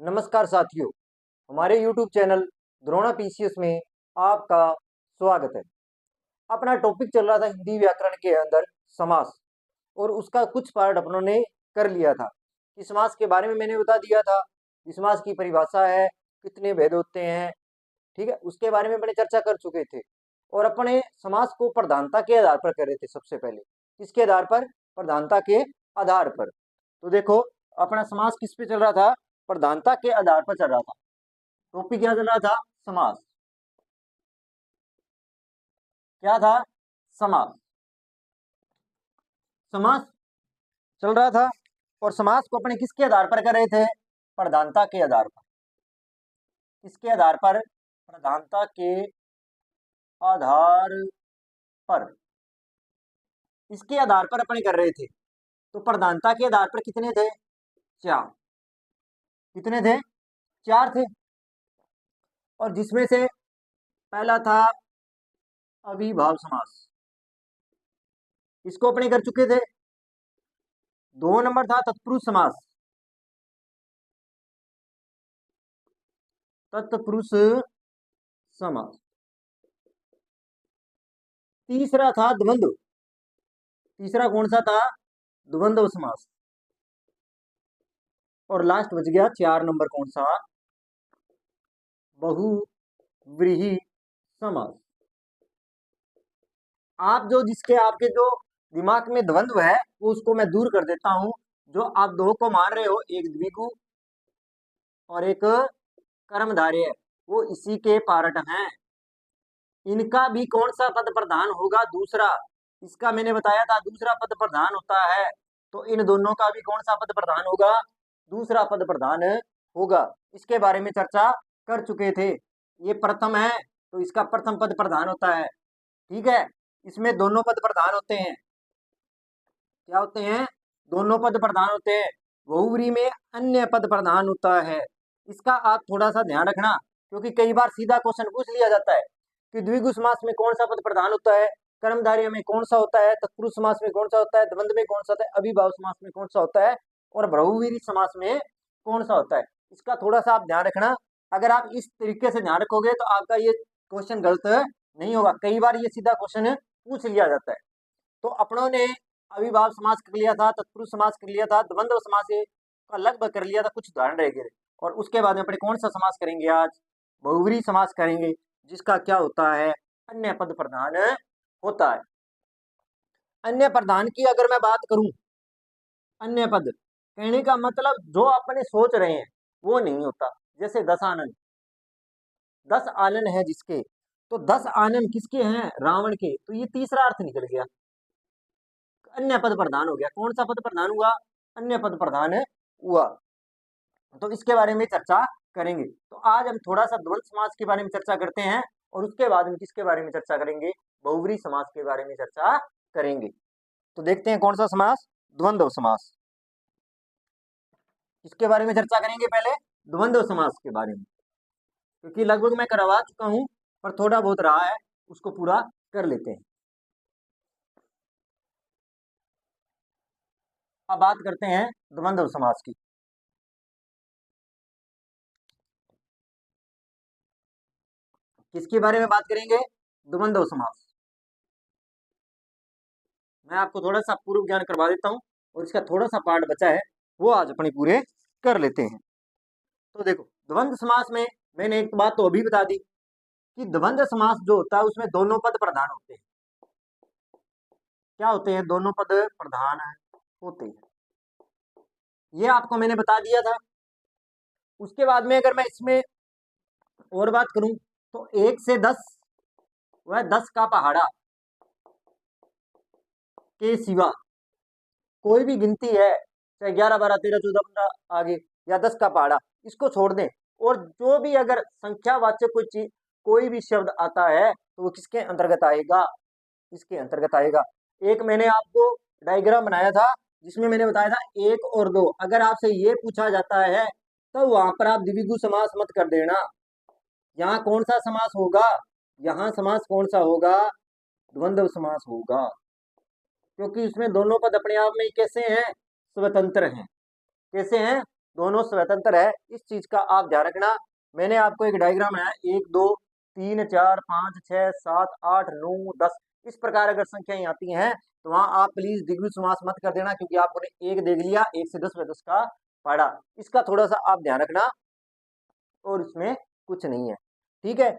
नमस्कार साथियों, हमारे YouTube चैनल द्रोणा पीसीएस में आपका स्वागत है। अपना टॉपिक चल रहा था हिंदी व्याकरण के अंदर समास, और उसका कुछ पार्ट अपनों ने कर लिया था कि समास के बारे में मैंने बता दिया था कि समास की परिभाषा है, कितने भेद होते हैं, ठीक है, उसके बारे में अपने चर्चा कर चुके थे। और अपने समास को प्रधानता के आधार पर कर रहे थे। सबसे पहले किसके आधार पर? प्रधानता के आधार पर। तो देखो, अपना समास किस पे चल रहा था? प्रधानता के आधार पर चल रहा था। टॉपिक क्या चल रहा था? समास। क्या था? समास। समास चल रहा था, और समास को अपने किसके आधार पर कर रहे थे? प्रधानता के आधार पर। किसके आधार पर? प्रधानता के आधार पर। इसके आधार पर अपने कर रहे थे। तो प्रधानता के आधार पर कितने थे? चार। कितने थे? चार थे। और जिसमें से पहला था अविभाव समास, इसको अपने कर चुके थे। 2 नंबर था तत्पुरुष समास। तत्पुरुष समास। तीसरा था द्वंद्व। तीसरा कौन सा था? द्वंद्व समास। और लास्ट बच गया 4 नंबर, कौन सा? बहुव्रीहि समास। आप जो जिसके आपके जो दिमाग में द्वंद्व है वो उसको मैं दूर कर देता हूं। जो आप दो को मान रहे हो, एक द्विगु और एक कर्मधारय, वो इसी के पार्ट हैं। इनका भी कौन सा पद प्रधान होगा? दूसरा। इसका मैंने बताया था दूसरा पद प्रधान होता है। तो इन दोनों का भी कौन सा पद प्रधान होगा? दूसरा पद प्रधान होगा। इसके बारे में चर्चा कर चुके थे। ये प्रथम है तो इसका प्रथम पद प्रधान होता है, ठीक है। इसमें दोनों पद प्रधान होते हैं। क्या होते हैं? दोनों पद प्रधान होते हैं। बहुव्रीहि में अन्य पद प्रधान होता है। इसका आप थोड़ा सा ध्यान रखना, क्योंकि कई बार सीधा क्वेश्चन पूछ लिया जाता है कि द्विगु समास में कौन सा पद प्रधान होता है, कर्मधारय में कौन सा होता है, तत्पुरुष समास में कौन सा होता है, द्वंद्व में कौन सा होता है, अविभाव समास में कौन सा होता है, और बहुव्रीहि समास में कौन सा होता है। इसका थोड़ा सा आप ध्यान रखना। अगर आप इस तरीके से ध्यान रखोगे तो आपका ये क्वेश्चन गलत नहीं होगा। कई बार ये सीधा क्वेश्चन पूछ लिया जाता है। तो अपनों ने अविभाव समास कर लिया था, तत्पुरुष समास कर लिया था, द्वंद्व समास का लगभग कर लिया था, कुछ उदाहरण रह गए। और उसके बाद में अपने कौन सा समास करेंगे? आज बहुव्रीहि समास करेंगे, जिसका क्या होता है? अन्य पद प्रधान होता है। अन्य प्रधान की अगर मैं बात करूं, अन्य पद कहने का मतलब जो अपने सोच रहे हैं वो नहीं होता। जैसे 10 आनन, 10 आनन है जिसके, तो 10 आनन किसके हैं? रावण के। तो ये तीसरा अर्थ निकल गया, अन्य पद प्रधान हो गया। कौन सा पद प्रधान हुआ? अन्य पद प्रधान हुआ। तो इसके बारे में चर्चा करेंगे। तो आज हम थोड़ा सा द्वंद्व समास के बारे में चर्चा करते हैं, और उसके बाद हम किसके बारे में चर्चा करेंगे? बहुव्रीहि समास के बारे में चर्चा करेंगे। तो देखते हैं कौन सा समास? द्वंद्व समास। इसके बारे में चर्चा करेंगे पहले द्वंद्व समास के बारे में, क्योंकि लगभग मैं करवा चुका हूं, पर थोड़ा बहुत रहा है, उसको पूरा कर लेते हैं। अब बात करते हैं द्वंद्व समास की। किसके बारे में बात करेंगे? द्वंद्व समास। मैं आपको थोड़ा सा पूर्व ज्ञान करवा देता हूं, और इसका थोड़ा सा पार्ट बचा है, वो आज अपने पूरे कर लेते हैं। तो देखो, द्वंद्व समास में मैंने एक बात तो अभी बता दी कि द्वंद्व समास जो होता है उसमें दोनों पद प्रधान होते हैं। क्या होते हैं? दोनों पद प्रधान होते हैं। ये आपको मैंने बता दिया था। उसके बाद में अगर मैं इसमें और बात करूं तो 1 से 10, वह 10 का पहाड़ा के सिवा कोई भी गिनती है, चाहे 11 12 13 14 15 आगे, या 10 का पहाड़ा, इसको छोड़ दें। और जो भी अगर संख्यावाचक कोई चीज, कोई भी शब्द आता है तो वो किसके अंतर्गत आएगा? इसके अंतर्गत आएगा। एक मैंने आपको डायग्राम बनाया था जिसमें मैंने बताया था 1 और 2। अगर आपसे ये पूछा जाता है तो वहां पर आप द्विगु समास मत कर देना। यहाँ कौन सा समास होगा? यहाँ समास कौन सा होगा? द्वंद्व समास होगा, क्योंकि इसमें दोनों पद अपने आप में कैसे हैं? स्वतंत्र हैं। कैसे हैं? दोनों स्वतंत्र है, इस चीज का आप ध्यान रखना। मैंने आपको एक डायग्राम बनाया, 1 2 3 4 5 6 7 8 9 10, इस प्रकार अगर संख्याएं आती हैं तो वहां आप प्लीज द्विगु समास मत कर देना, क्योंकि आपने एक देख लिया, 1 से 10 में 10 का पढ़ा, इसका थोड़ा सा आप ध्यान रखना, और इसमें कुछ नहीं है। ठीक है,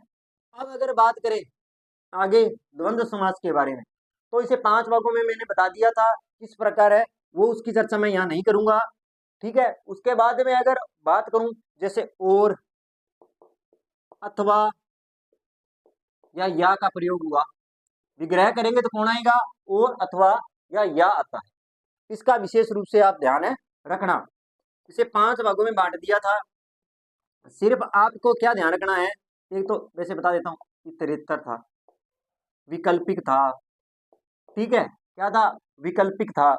अब अगर बात करें आगे द्वंद्व समास के बारे में, तो इसे 5 भागों में मैंने बता दिया था किस प्रकार है, वो उसकी चर्चा मैं यहाँ नहीं करूंगा। ठीक है, उसके बाद में अगर बात करूं जैसे और, अथवा या का प्रयोग हुआ, विग्रह करेंगे तो कौन आएगा, और अथवा या आता है, इसका विशेष रूप से आप ध्यान है रखना। इसे 5 भागों में बांट दिया था, सिर्फ आपको क्या ध्यान रखना है, एक तो वैसे बता देता हूँ, इतरेतर था, विकल्पिक था, ठीक है, क्या था, विकल्पिक था,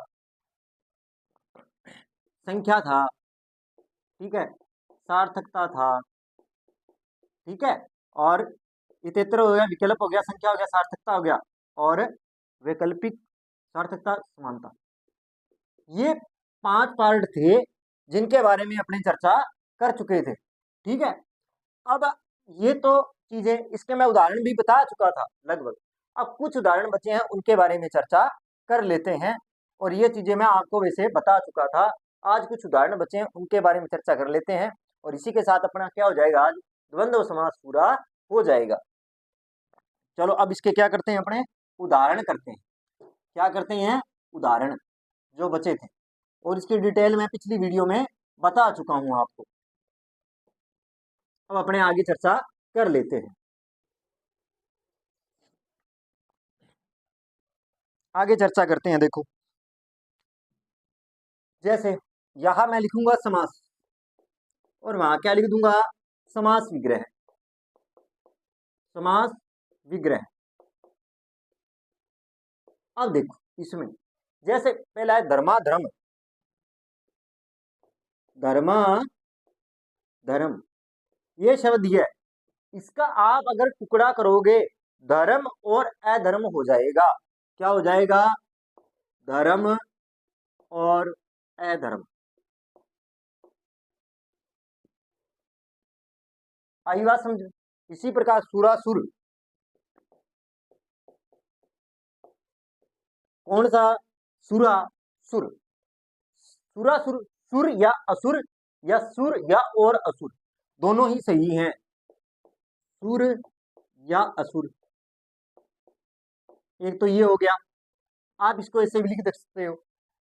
संख्या था, ठीक है, सार्थकता था, ठीक है, और इतरेतर हो गया, विकल्प हो गया, संख्या हो गया, सार्थकता हो गया, और वैकल्पिक, सार्थकता, समानता, ये 5 पार्ट थे जिनके बारे में अपने चर्चा कर चुके थे। ठीक है, अब ये तो चीजें, इसके मैं उदाहरण भी बता चुका था लगभग, अब कुछ उदाहरण बचे हैं उनके बारे में चर्चा कर लेते हैं, और ये चीजें मैं आपको वैसे बता चुका था, आज कुछ उदाहरण बचे हैं उनके बारे में चर्चा कर लेते हैं, और इसी के साथ अपना क्या हो जाएगा, आज द्वंद्व समास पूरा हो जाएगा। चलो अब इसके क्या करते हैं, अपने उदाहरण करते हैं, क्या करते हैं, उदाहरण जो बचे थे, और इसकी डिटेल मैं पिछली वीडियो में बता चुका हूं आपको। अब अपने आगे चर्चा कर लेते हैं, आगे चर्चा करते हैं। देखो जैसे यहां मैं लिखूंगा समास, और वहां क्या लिख दूंगा, समास विग्रह, समास विग्रह। अब देखो इसमें जैसे पहला है धर्मा धर्म, धर्मा धर्म, ये शब्द है, इसका आप अगर टुकड़ा करोगे धर्म और अधर्म हो जाएगा, क्या हो जाएगा, धर्म और अधर्म। आई बात समझ, इसी प्रकार सुरासुर, कौन सा, सुरा सुर, सुरासुर, सुर या असुर, या सुर या और असुर, दोनों ही सही हैं, सुर या असुर, एक तो ये हो गया, आप इसको ऐसे भी लिख सकते हो,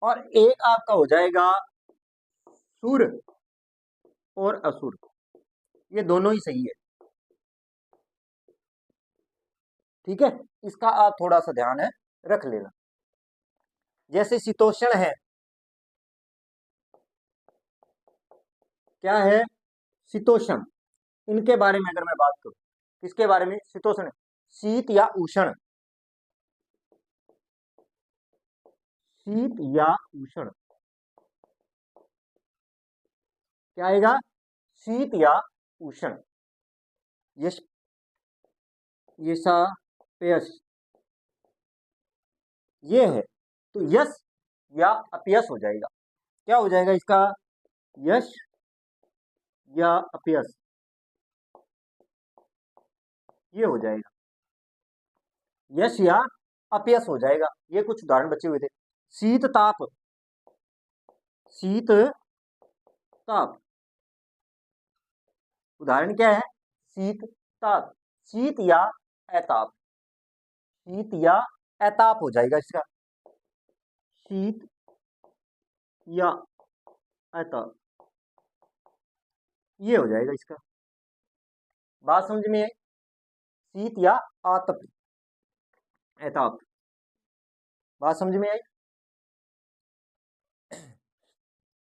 और एक आपका हो जाएगा सुर और असुर, ये दोनों ही सही है। ठीक है, इसका आप थोड़ा सा ध्यान है रख लेना। जैसे शीतोष्ण है, क्या है, शीतोष्ण, इनके बारे में अगर मैं बात करूं, किसके बारे में, शीतोष्ण, शीत या उष्ण, शीत या उष्ण, क्या आएगा, शीत या उष्ण, यश, यशा, पेयस, ये है, तो यश या अपयश हो जाएगा, क्या हो जाएगा इसका, यश या अपयश, ये हो जाएगा, यश या अपयश हो जाएगा। ये कुछ उदाहरण बचे हुए थे, शीत ताप, शीत ताप, उदाहरण क्या है, शीत ताप, शीत या अताप, शीत या अताप हो जाएगा इसका, शीत या अताप, ये हो जाएगा इसका, बात समझ में आई, शीत या आतप, अताप, बात समझ में आई।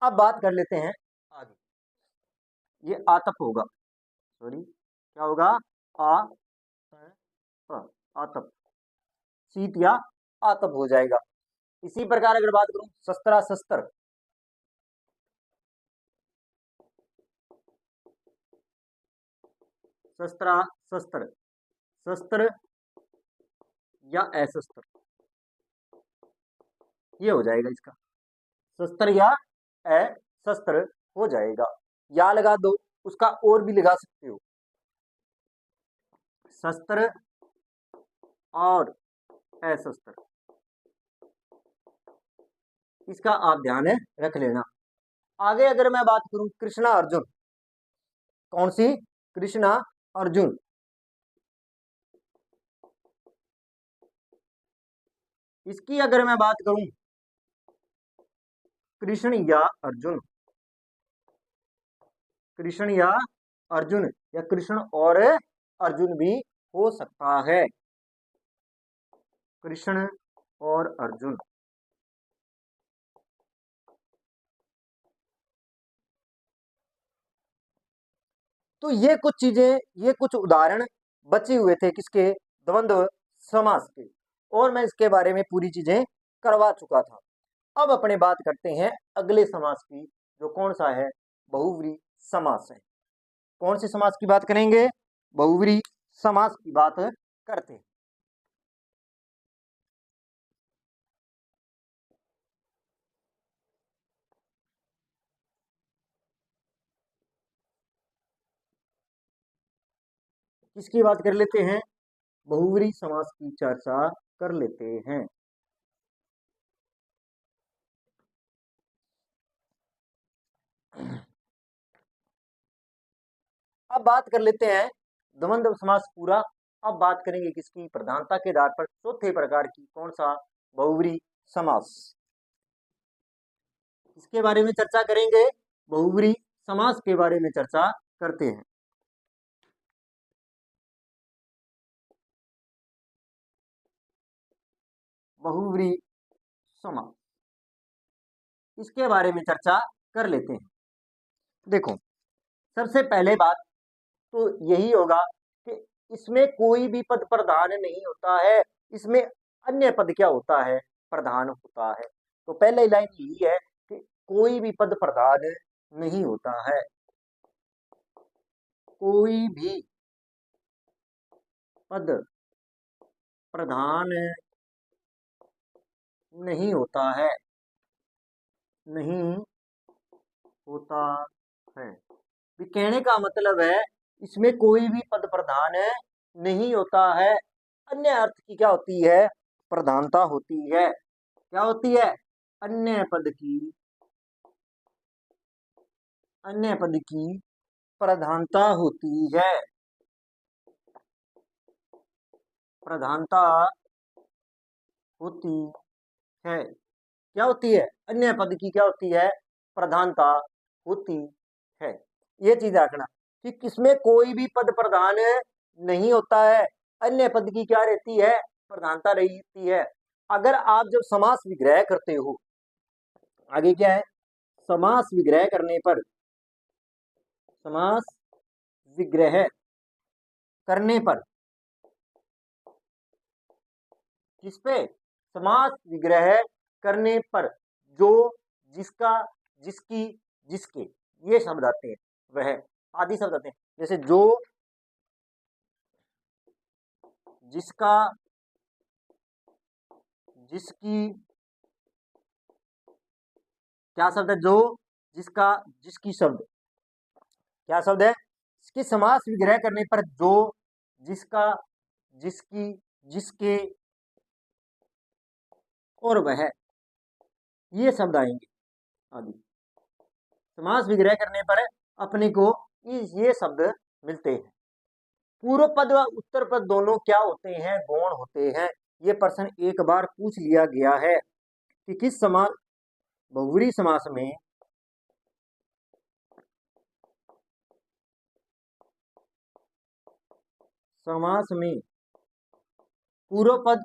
अब बात कर लेते हैं आगे, ये आतप होगा, सॉरी क्या होगा, आ आतप, शीत या आतप हो जाएगा। इसी प्रकार अगर बात करूं शस्त्रा शस्त्र, शस्त्रा शस्त्र, शस्त्र या अशस्त्र, ये हो जाएगा इसका, शस्त्र या अशस्त्र, हो जाएगा। या लगा दो, उसका और भी लगा सकते हो, शस्त्र और अशस्त्र, इसका आप ध्यान रख लेना। आगे अगर मैं बात करूं कृष्णा अर्जुन, कौन सी? कृष्णा अर्जुन। इसकी अगर मैं बात करूं, कृष्ण या अर्जुन, कृष्ण या अर्जुन, या कृष्ण और अर्जुन भी हो सकता है, कृष्ण और अर्जुन। तो ये कुछ चीजें, ये कुछ उदाहरण बचे हुए थे किसके? द्वंद्व समास के, और मैं इसके बारे में पूरी चीजें करवा चुका था। अब अपने बात करते हैं अगले समास की, जो कौन सा है? बहुव्रीहि समास है। कौन से समास की बात करेंगे? बहुव्रीहि समास की बात करते हैं। किसकी बात कर लेते हैं? बहुव्रीहि समास की चर्चा कर लेते हैं। अब बात कर लेते हैं द्वंद्व समास पूरा। अब बात करेंगे किसकी? प्रधानता के आधार पर चौथे प्रकार की, कौन सा? बहुव्रीहि समास। इसके बारे में चर्चा करेंगे, बहुव्रीहि समास के बारे में चर्चा करते हैं। बहुव्रीहि समास, इसके बारे में चर्चा कर लेते हैं। देखो, सबसे पहले बात तो यही होगा कि इसमें कोई भी पद प्रधान नहीं होता है, इसमें अन्य पद क्या होता है? प्रधान होता है। तो पहले लाइन यही है कि कोई भी पद प्रधान नहीं होता है, कोई भी पद प्रधान नहीं होता है, नहीं होता है। भी कहने का मतलब है इसमें कोई भी पद प्रधान नहीं होता है। अन्य अर्थ की क्या होती है? प्रधानता होती है। क्या होती है? अन्य पद की, अन्य पद की प्रधानता होती है। प्रधानता होती है। क्या होती है? अन्य पद की क्या होती है? प्रधानता होती है। ये चीज रखना कि किसमें कोई भी पद प्रधान नहीं होता है, अन्य पद की क्या रहती है? प्रधानता रहती है। अगर आप जब समास विग्रह करते हो, आगे क्या है? समास विग्रह करने पर, समास विग्रह करने पर किस पे? समास विग्रह करने पर जो, जिसका, जिसकी, जिसके, ये शब्द आते हैं, वह आदि शब्द आते हैं। जैसे जो, जिसका, जिसकी, क्या शब्द है? जो, जिसका, जिसकी शब्द, क्या शब्द है? इसके समास विग्रह करने पर जो, जिसका, जिसकी, जिसके और वह, ये शब्द आएंगे आदि। समास विग्रह करने पर अपने को ये शब्द मिलते हैं। पूर्व पद व उत्तर पद दोनों क्या होते हैं? गौण होते हैं। ये प्रश्न एक बार पूछ लिया गया है कि किस समास, बहुव्रीहि समास में समास में पूर्व पद,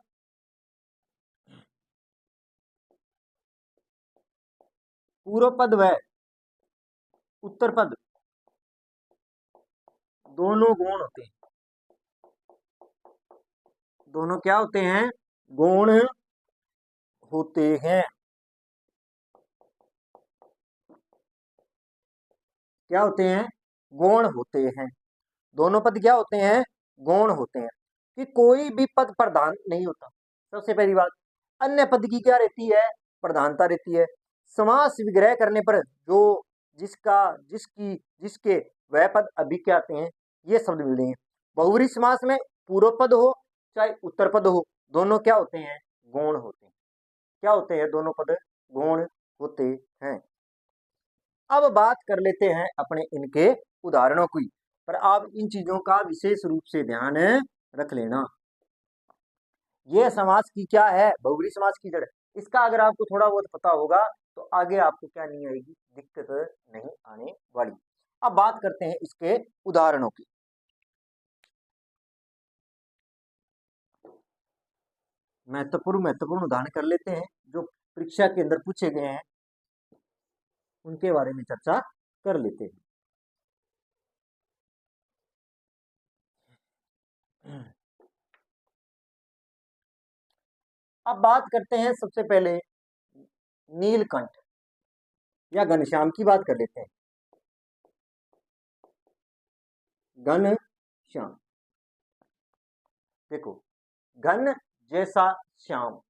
पूर्व पद व उत्तर पद दोनों गौण होते हैं। दोनों क्या होते हैं? गौण होते हैं। क्या होते हैं? गौण होते हैं। दोनों पद क्या होते हैं? गौण होते हैं। कि कोई भी पद प्रधान नहीं होता, सबसे पहली बात। अन्य पद की क्या रहती है? प्रधानता रहती है। समास विग्रह करने पर जो, जिसका, जिसकी, जिसके वह पद अभी क्या आते हैं, ये शब्द मिलेंगे। बहुव्रीहि समास में पूर्व पद हो चाहे उत्तर पद हो, दोनों क्या होते हैं, गौण होते हैं। क्या होते हैं, दोनों पद गौण होते हैं। अब बात कर लेते हैं अपने इनके उदाहरणों की, पर आप इन चीजों का विशेष रूप से ध्यान रख लेना। यह समास की क्या है, बहुव्रीहि समास की जड़। इसका अगर आपको थोड़ा बहुत पता होगा तो आगे आपको क्या नहीं आएगी, दिक्कत नहीं आने वाली। अब बात करते हैं इसके उदाहरणों की। महत्वपूर्ण उदाहरण कर लेते हैं जो परीक्षा के अंदर पूछे गए हैं, उनके बारे में चर्चा कर लेते हैं। अब बात करते हैं सबसे पहले नीलकंठ या घनश्याम की बात कर लेते हैं। घनश्याम, देखो, घन जैसा श्याम,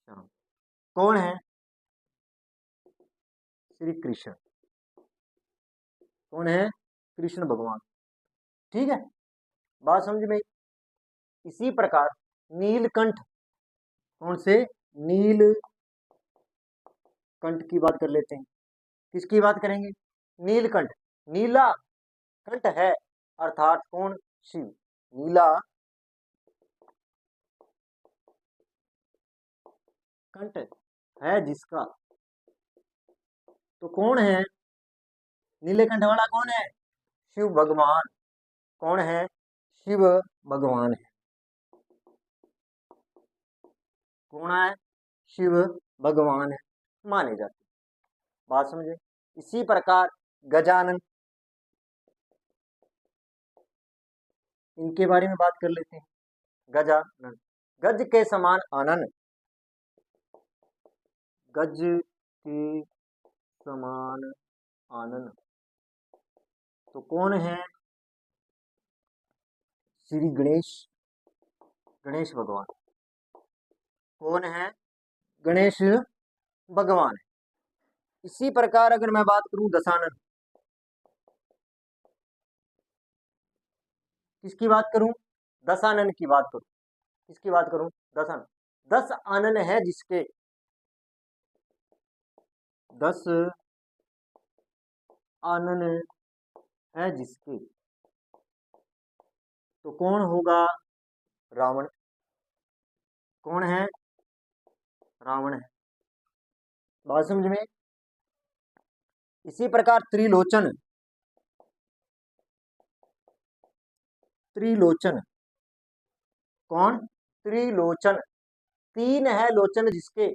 श्याम कौन है, श्री कृष्ण। कौन है, कृष्ण भगवान। ठीक है, बात समझ में। इसी प्रकार नीलकंठ, कौन से, नीलकंठ की बात कर लेते हैं। किसकी बात करेंगे, नीलकंठ। नीला कंठ है अर्थात कौन, शिव। नीला कंठ है जिसका, तो कौन है, नीले कंठ वाला कौन है, शिव भगवान। कौन है, शिव भगवान है। कौन है, शिव भगवान है, माने जाते। बात समझे। इसी प्रकार गजानन, इनके बारे में बात कर लेते हैं। गजानन, गज के समान आनन, गज के समान आनन, तो कौन है, श्री गणेश, गणेश भगवान। कौन है, गणेश भगवान है। इसी प्रकार अगर मैं बात करूं दशानन, किसकी बात करूं, दशानन की बात करूं। किसकी बात करूं, दशानन। 10 आनन है जिसके, 10 आनन है जिसके, तो कौन होगा, रावण। कौन है, रावण है। बात समझ में। इसी प्रकार त्रिलोचन, त्रिलोचन कौन, त्रिलोचन, 3 है लोचन जिसके,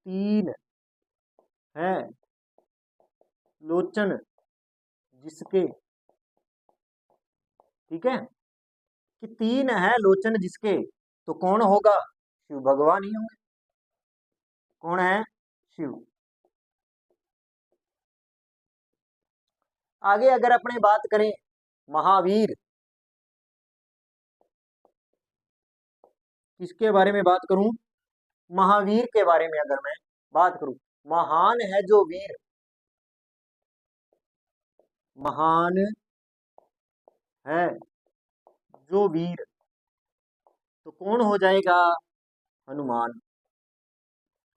3 है लोचन जिसके। ठीक है, कि 3 है लोचन जिसके, तो कौन होगा, शिव भगवान ही होंगे। कौन है, शिव। आगे अगर अपने बात करें महावीर, किसके बारे में बात करूं, महावीर के बारे में अगर मैं बात करूं, महान है जो वीर, महान है जो वीर, तो कौन हो जाएगा, हनुमान।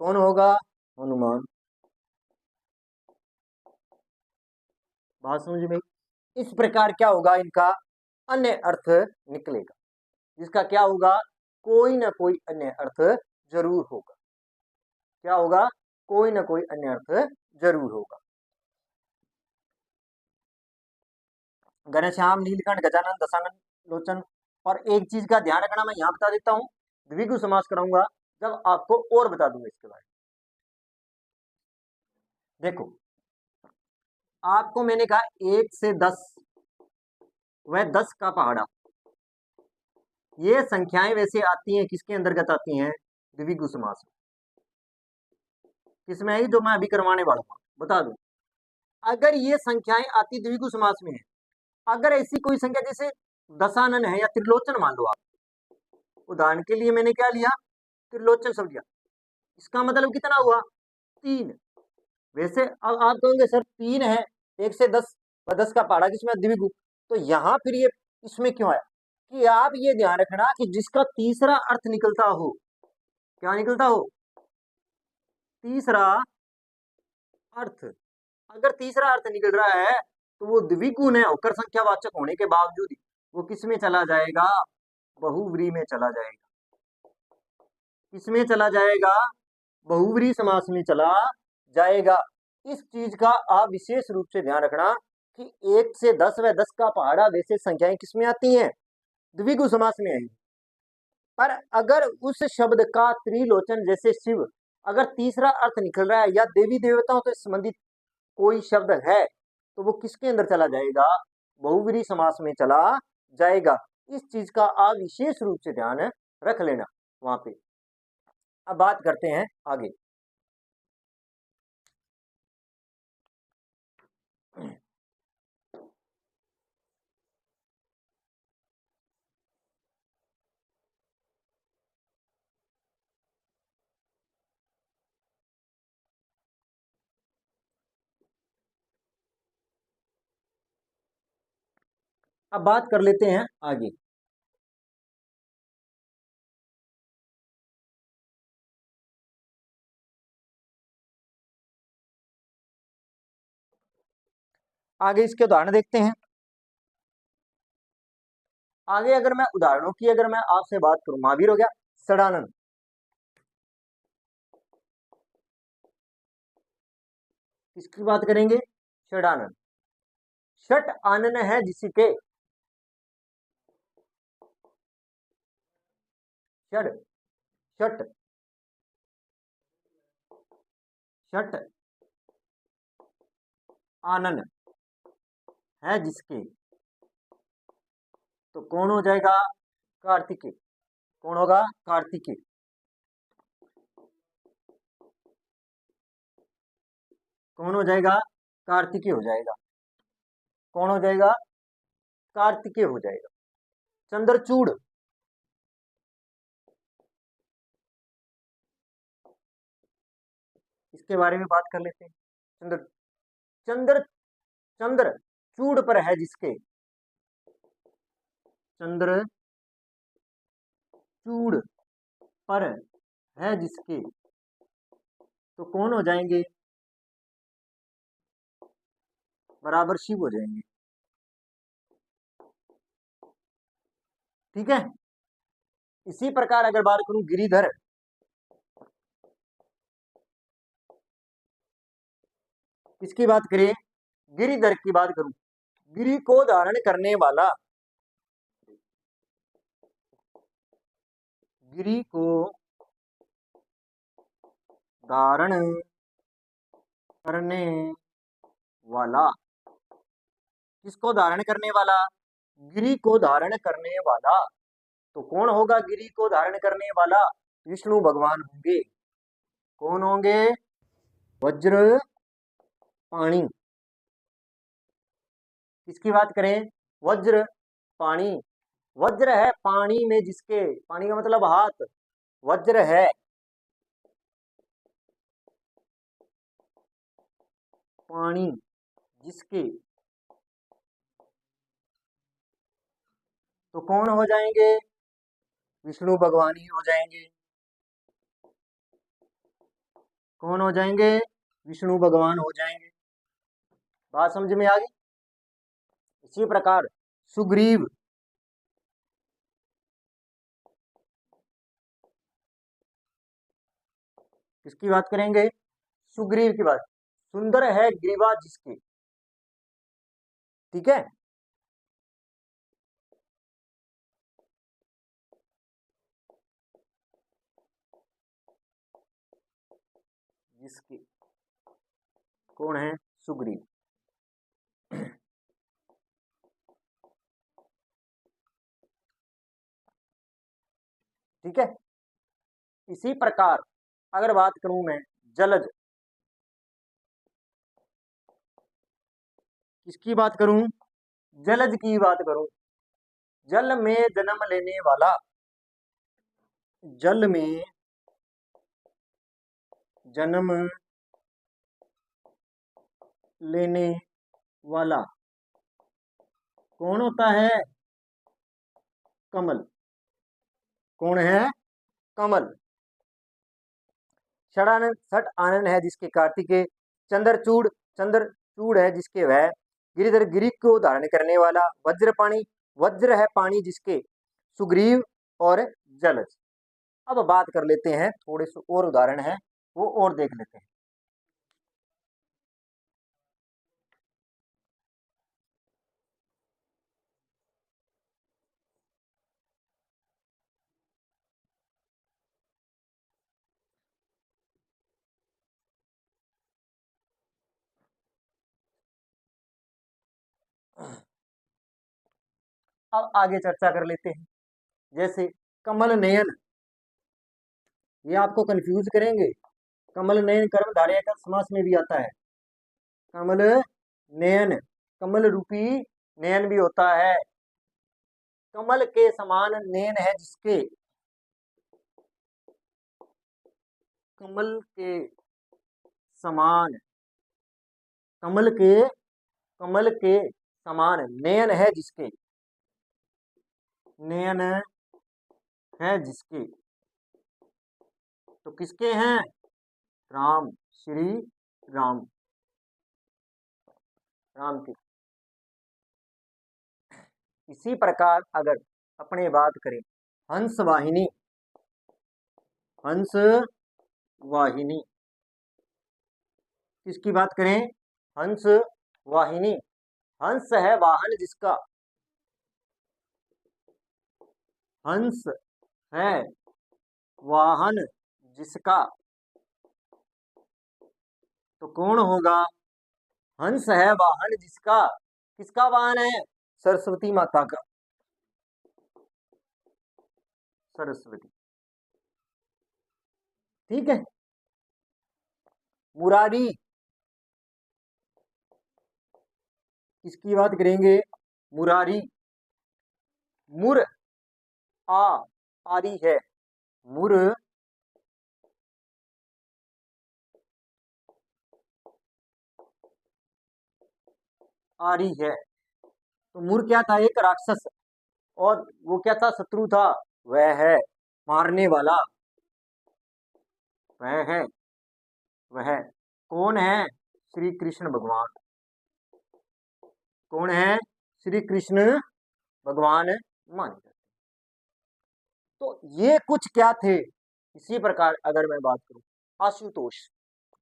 कौन होगा, हनुमान। बात समझ में। इस प्रकार क्या होगा, इनका अन्य अर्थ निकलेगा, जिसका क्या होगा, कोई ना कोई अन्य अर्थ जरूर होगा। क्या होगा, कोई ना कोई अन्य अर्थ जरूर होगा। घनश्याम, नीलकंठ, गजानन, दशानन, लोचन। और एक चीज का ध्यान रखना, मैं यहां बता देता हूं, द्विगु समास कराऊंगा जब आपको और बता दूंगा इसके बारे में। देखो, आपको मैंने कहा 1 से 10, वह 10 का पहाड़ा, ये संख्याएं वैसे आती हैं, किसके अंतर्गत आती हैं, द्विगु समास में। किसमें आई, जो मैं अभी करवाने वाला हूं, बता दूं। अगर ये संख्याएं आती द्विगु समास में है, अगर ऐसी कोई संख्या जैसे दशानन है या त्रिलोचन मान लो आप। उदाहरण के लिए मैंने क्या लिया, त्रिलोचन शब्द लिया। इसका मतलब कितना हुआ, 3। वैसे अब आप कहोगे सर 3 है, 1 से 10 और 10 का पहाड़ा किसमें, द्विगु। तो यहाँ फिर ये इसमें क्यों आया, कि आप ये ध्यान रखना कि जिसका तीसरा अर्थ निकलता हो, क्या निकलता हो, तीसरा अर्थ। अगर तीसरा अर्थ निकल रहा है तो वो द्विगुण है, होकर संख्यावाचक होने के बावजूद वो किस में चला जाएगा, बहुव्रीहि में चला जाएगा। किसमें चला जाएगा, बहुव्रीहि समास में चला जाएगा। इस चीज का आप विशेष रूप से ध्यान रखना कि 1 से 10 व 10 का पहाड़ा वैसे संख्याएं किसमें आती हैं, द्विगु समास में आएंगी। पर अगर उस शब्द का त्रिलोचन जैसे शिव अगर तीसरा अर्थ निकल रहा है या देवी देवताओं से संबंधित कोई शब्द है तो वो किसके अंदर चला जाएगा, बहुव्रीहि समास में चला जाएगा। इस चीज का आप विशेष रूप से ध्यान रख लेना वहां पे। अब बात करते हैं आगे। अब बात कर लेते हैं आगे। आगे इसके उदाहरण देखते हैं। आगे अगर मैं उदाहरणों की अगर मैं आपसे बात करूं, महावीर हो गया, षडानन। किसकी बात करेंगे, षडानन। षट आनन है जिसके, षड षट षट आनन है जिसके, तो कौन हो जाएगा, कार्तिकेय। कौन होगा, कार्तिकेय। कौन हो जाएगा, कार्तिकेय हो जाएगा। कौन हो जाएगा, कार्तिकेय हो जाएगा। चंद्रचूड़, इसके बारे में बात कर लेते हैं। चंद्र चंद्र चंद्र चूड़ पर है जिसके, चंद्र चूड़ पर है जिसके, तो कौन हो जाएंगे, बराबर शिव हो जाएंगे। ठीक है। इसी प्रकार अगर बात करूं गिरिधर, किसकी बात करें, गिरिधर की बात करूं, गिरि को धारण करने वाला, गिरि को धारण करने वाला, किसको धारण करने वाला, गिरि को धारण करने वाला। तो कौन होगा गिरि को धारण करने वाला, विष्णु भगवान होंगे। कौन होंगे, वज्र पाणी। किसकी बात करें, वज्र पाणी। वज्र है पानी में जिसके, पानी का मतलब हाथ, वज्र है पानी जिसके, तो कौन हो जाएंगे, विष्णु भगवान ही हो जाएंगे। कौन हो जाएंगे, विष्णु भगवान हो जाएंगे। बात समझ में आ गई। इसी प्रकार सुग्रीव, किसकी बात करेंगे, सुग्रीव की बात। सुंदर है ग्रीवा जिसके, ठीक है। जिसके, कौन है, सुग्रीव। ठीक है। इसी प्रकार अगर बात करूं मैं जलज, किसकी बात करूं, जलज की बात करूं, जल में जन्म लेने वाला, जल में जन्म लेने वाला कौन होता है? कमल। कौन है? कमल। षडानन षट आनन है जिसके कार्तिकेय, चंद्रचूड़ चंद्रचूड़ है जिसके वह, गिरिधर गिरि को धारण करने वाला, वज्रपाणी वज्र है पानी जिसके, सुग्रीव और जलज। अब बात कर लेते हैं, थोड़े से और उदाहरण है वो और देख लेते हैं। अब आगे चर्चा कर लेते हैं, जैसे कमल नयन, ये आपको कंफ्यूज करेंगे। कमल नयन कर्मधारय का समास में भी आता है। कमल नयन, कमल रूपी नयन भी होता है। कमल के समान नयन है जिसके, कमल के समान, कमल के समान नयन है जिसके, नयन है जिसके, तो किसके हैं? राम, श्री राम, राम के। इसी प्रकार अगर अपने बात करें हंस वाहिनी, हंस वाहिनी, किसकी बात करें? हंस वाहिनी। हंस है वाहन जिसका, हंस है वाहन जिसका, तो कौन होगा? हंस है वाहन जिसका, किसका वाहन है? सरस्वती माता का, सरस्वती। ठीक है। मुरारी, किसकी बात करेंगे? मुरारी। मुर आ आरी है, मुर आरी है। तो मुर क्या था? एक राक्षस, और वो क्या था? शत्रु था। वह है मारने वाला, वह है, वह कौन है? श्री कृष्ण भगवान। कौन है? श्री कृष्ण भगवान माने जाते। तो ये कुछ क्या थे? इसी प्रकार अगर मैं बात करूं आशुतोष,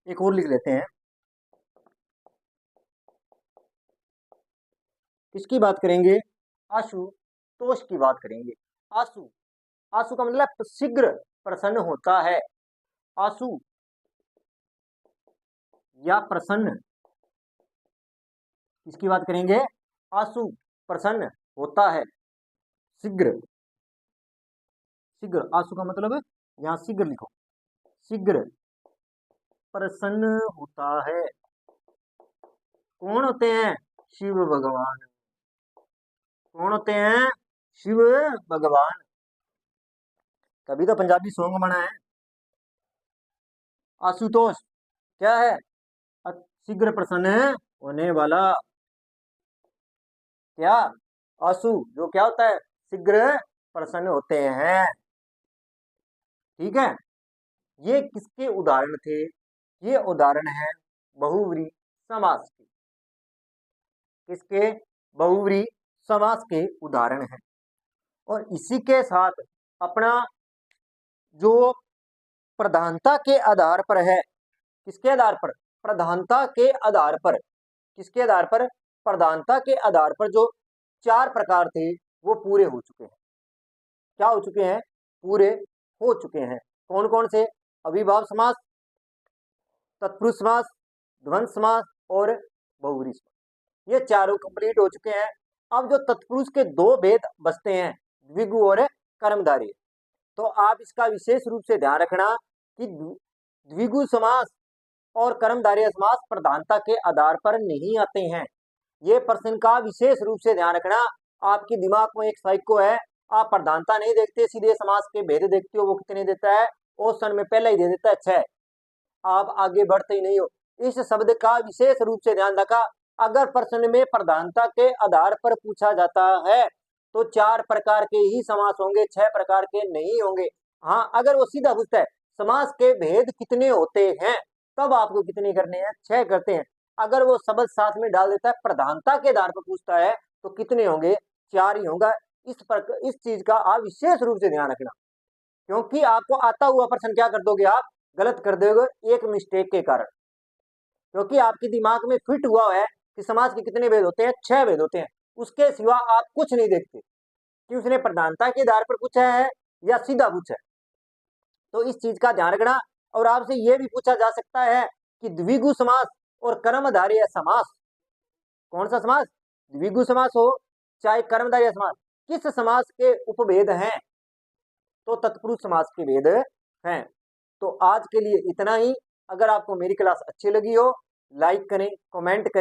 एक और लिख लेते हैं। किसकी बात करेंगे? आशुतोष की बात करेंगे। आशु, आशु का मतलब शीघ्र प्रसन्न होता है। आशु या प्रसन्न, किसकी बात करेंगे? आशु प्रसन्न होता है, शीघ्र, शीघ्र। आशु का मतलब यहां शीघ्र लिखो, शीघ्र प्रसन्न होता है। कौन होते हैं? शिव भगवान। कौन होते हैं? शिव भगवान। कभी तो पंजाबी सॉन्ग बना है, आशुतोष क्या है? शीघ्र प्रसन्न होने वाला। क्या? आशु जो क्या होता है? शीघ्र प्रसन्न होते हैं। ठीक है। ये किसके उदाहरण थे? ये उदाहरण है बहुव्रीहि समास के। किसके? बहुव्रीहि समास के उदाहरण है। और इसी के साथ अपना जो प्रधानता के आधार पर है, किसके आधार पर? प्रधानता के आधार पर। किसके आधार पर? प्रधानता के आधार पर जो चार प्रकार थे वो पूरे हो चुके हैं। क्या हो चुके हैं? पूरे हो चुके हैं। कौन कौन से? अविभाव समास, तत्पुरुष समास, द्वंद्व समास और बहुव्रीहि समास। ये चारों कंप्लीट हो चुके हैं। अब जो तत्पुरुष के दो भेद बचते हैं, द्विगु और कर्मधारय, तो आप इसका विशेष रूप से ध्यान रखना कि द्विगु समास और कर्मधारय समास प्रधानता के आधार पर नहीं आते हैं। ये प्रश्न का विशेष रूप से ध्यान रखना। आपके दिमाग में एक साइको है, आप प्रधानता नहीं देखते, सीधे समास के भेद देखते हो। वो कितने देता है? ऑप्शन में पहले ही दे देता है 6। आप आगे बढ़ते ही नहीं हो। इस शब्द का विशेष रूप से ध्यान रखा, अगर प्रश्न में प्रधानता के आधार पर पूछा जाता है तो 4 प्रकार के ही समास होंगे, 6 प्रकार के नहीं होंगे। हाँ, अगर वो सीधा पूछता है समास के भेद कितने होते हैं, तब आपको कितने करने हैं? 6 करते हैं। अगर वो शब्द साथ में डाल देता है, प्रधानता के आधार पर पूछता है, तो कितने होंगे? 4 ही होगा। इस चीज का आप विशेष रूप से ध्यान रखना, क्योंकि आपको आता हुआ प्रश्न क्या कर दोगे आप? गलत कर दोगे एक मिस्टेक के कारण, क्योंकि आपके दिमाग में फिट हुआ है कि समाज के कितने भेद होते हैं? 6 भेद होते हैं। उसके सिवा आप कुछ नहीं देखते कि उसने प्रधानता के आधार पर पूछा है या सीधा पूछा है। तो इस चीज का ध्यान रखना। और आपसे यह भी पूछा जा सकता है कि द्विगु समास और कर्मधारय समास, कौन सा समास? द्विगु समास हो चाहे कर्मधारय समास, किस समास के उपभेद हैं? तो तत्पुरुष समास के भेद हैं। तो आज के लिए इतना ही। अगर आपको मेरी क्लास अच्छी लगी हो, लाइक करें, कमेंट करें।